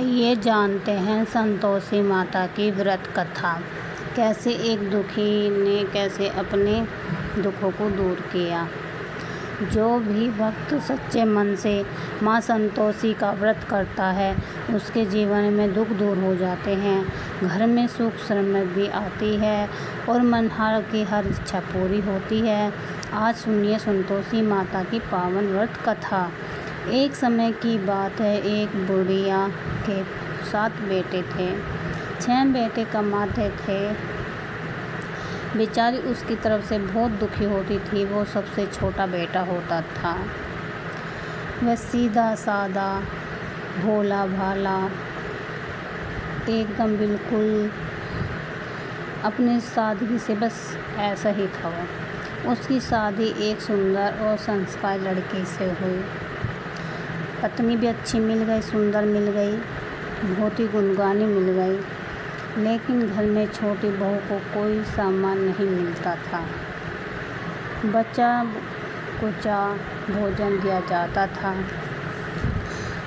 आइए जानते हैं संतोषी माता की व्रत कथा। कैसे एक दुखी ने कैसे अपने दुखों को दूर किया। जो भी भक्त सच्चे मन से माँ संतोषी का व्रत करता है उसके जीवन में दुख दूर हो जाते हैं, घर में सुख समृद्धि आती है और मनहार की हर इच्छा पूरी होती है। आज सुनिए संतोषी माता की पावन व्रत कथा। एक समय की बात है, एक बुढ़िया के 7 बेटे थे। 6 बेटे कमाते थे। बेचारी उसकी तरफ से बहुत दुखी होती थी। वो सबसे छोटा बेटा होता था। वह सीधा साधा भोला भाला एकदम बिल्कुल अपनी सादगी से बस ऐसा ही था। उसकी शादी एक सुंदर और संस्कारी लड़की से हुई। पत्नी भी अच्छी मिल गई, सुंदर मिल गई, बहुत ही गुणगानी मिल गई। लेकिन घर में छोटी बहू को कोई सामान नहीं मिलता था। बचा कुचा भोजन दिया जाता था।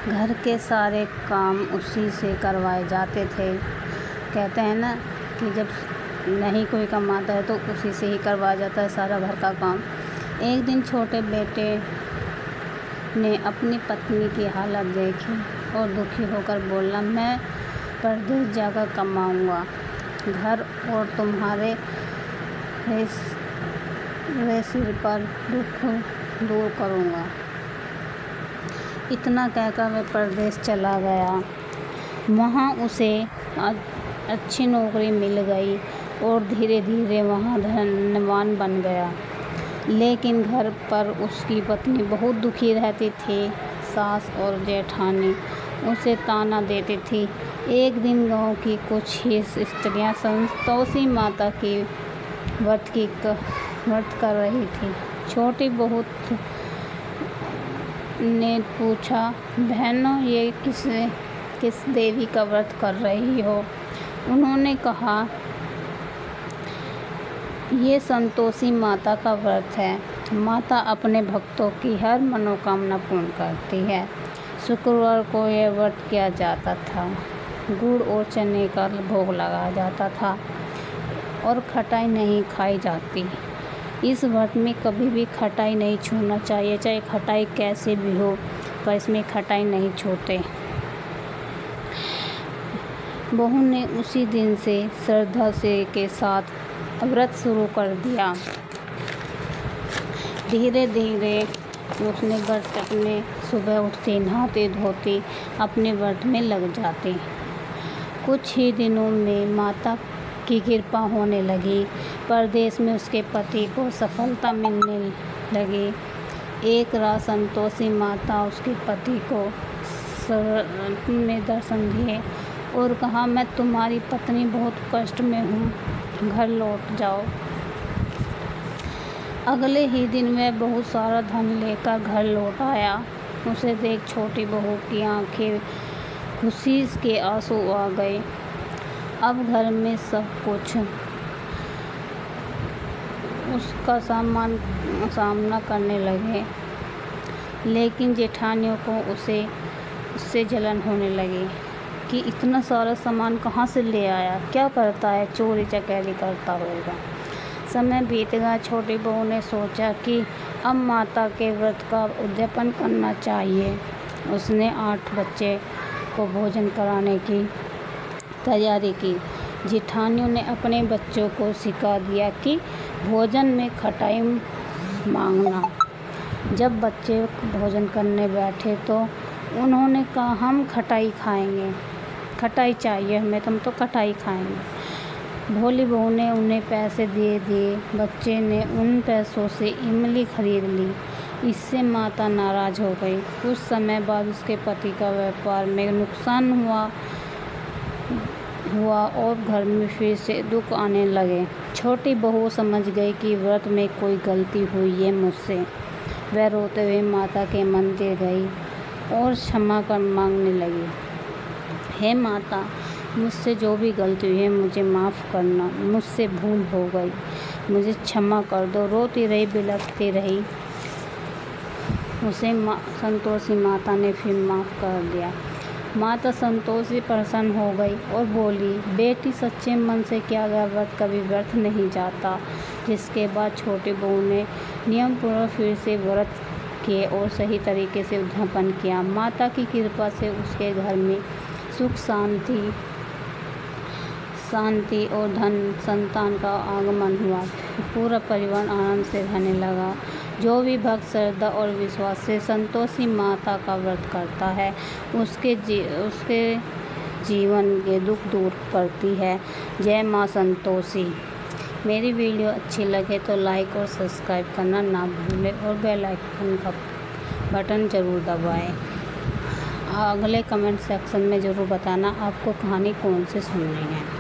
घर के सारे काम उसी से करवाए जाते थे। कहते हैं ना कि जब नहीं कोई कमाता है तो उसी से ही करवाया जाता है सारा घर का काम। एक दिन छोटे बेटे ने अपनी पत्नी की हालत देखी और दुखी होकर बोला, मैं परदेश जाकर कमाऊंगा, घर और तुम्हारे सिर पर दुख दूर करूंगा। इतना कहकर वह परदेश चला गया। वहाँ उसे अच्छी नौकरी मिल गई और धीरे धीरे वहाँ धनवान बन गया। लेकिन घर पर उसकी पत्नी बहुत दुखी रहती थी। सास और जेठानी उसे ताना देती थी। एक दिन गांव की कुछ ही स्त्रियां संतोषी माता की व्रत कर रही थी। छोटी बहू ने पूछा, बहनों ये किस देवी का व्रत कर रही हो? उन्होंने कहा, ये संतोषी माता का व्रत है। माता अपने भक्तों की हर मनोकामना पूर्ण करती है। शुक्रवार को यह व्रत किया जाता था। गुड़ और चने का भोग लगाया जाता था और खटाई नहीं खाई जाती। इस व्रत में कभी भी खटाई नहीं छूना चाहिए, चाहे खटाई कैसे भी हो, पर इसमें खटाई नहीं छूते। बहू ने उसी दिन से श्रद्धा से के साथ व्रत शुरू कर दिया। धीरे धीरे उसने व्रत अपने सुबह उठती, नहाती धोती अपने व्रत में लग जाती। कुछ ही दिनों में माता की कृपा होने लगी। परदेश में उसके पति को सफलता मिलने लगी। एक रात संतोषी माता उसके पति को में दर्शन दिए और कहा, मैं तुम्हारी पत्नी बहुत कष्ट में हूँ, घर लौट जाओ। अगले ही दिन वह बहुत सारा धन लेकर घर लौट आया। उसे देख छोटी बहू की आंखें खुशी के आंसू आ गए। अब घर में सब कुछ उसका सामना करने लगे। लेकिन जेठानियों को उससे जलन होने लगी कि इतना सारा सामान कहाँ से ले आया, क्या करता है, चोरी चकेली करता होगा। समय बीत गया। छोटी बहू ने सोचा कि अब माता के व्रत का उद्यापन करना चाहिए। उसने 8 बच्चे को भोजन कराने की तैयारी की। जेठानियों ने अपने बच्चों को सिखा दिया कि भोजन में खटाई मांगना। जब बच्चे भोजन करने बैठे तो उन्होंने कहा, हम खटाई खाएंगे, खटाई चाहिए हमें, तुम तो खटाई खाएंगे। भोली बहू ने उन्हें पैसे दे दिए। बच्चे ने उन पैसों से इमली खरीद ली। इससे माता नाराज़ हो गई। कुछ समय बाद उसके पति का व्यापार में नुकसान हुआ और घर में फिर से दुख आने लगे। छोटी बहू समझ गई कि व्रत में कोई गलती हुई है मुझसे। वह रोते हुए माता के मंदिर गई और क्षमा कर मांगने लगी। हे माता, मुझसे जो भी गलती हुई है मुझे माफ़ करना, मुझसे भूल हो गई, मुझे क्षमा कर दो। रोती रही, बिलखती रही। उसे संतोषी माता ने फिर माफ़ कर दिया। माता संतोषी प्रसन्न हो गई और बोली, बेटी सच्चे मन से किया गया व्रत कभी व्यर्थ नहीं जाता। जिसके बाद छोटी बहू ने नियमपूर्वक फिर से व्रत किए और सही तरीके से उद्यापन किया। माता की कृपा से उसके घर में सुख शांति और धन संतान का आगमन हुआ। पूरा परिवार आनंद से रहने लगा। जो भी भक्त श्रद्धा और विश्वास से संतोषी माता का व्रत करता है उसके जीवन के दुख दूर करती है। जय माँ संतोषी। मेरी वीडियो अच्छी लगे तो लाइक और सब्सक्राइब करना ना भूलें और बेल आइकन का बटन ज़रूर दबाएं। अगले कमेंट सेक्शन में ज़रूर बताना आपको कहानी कौन सी सुननी है।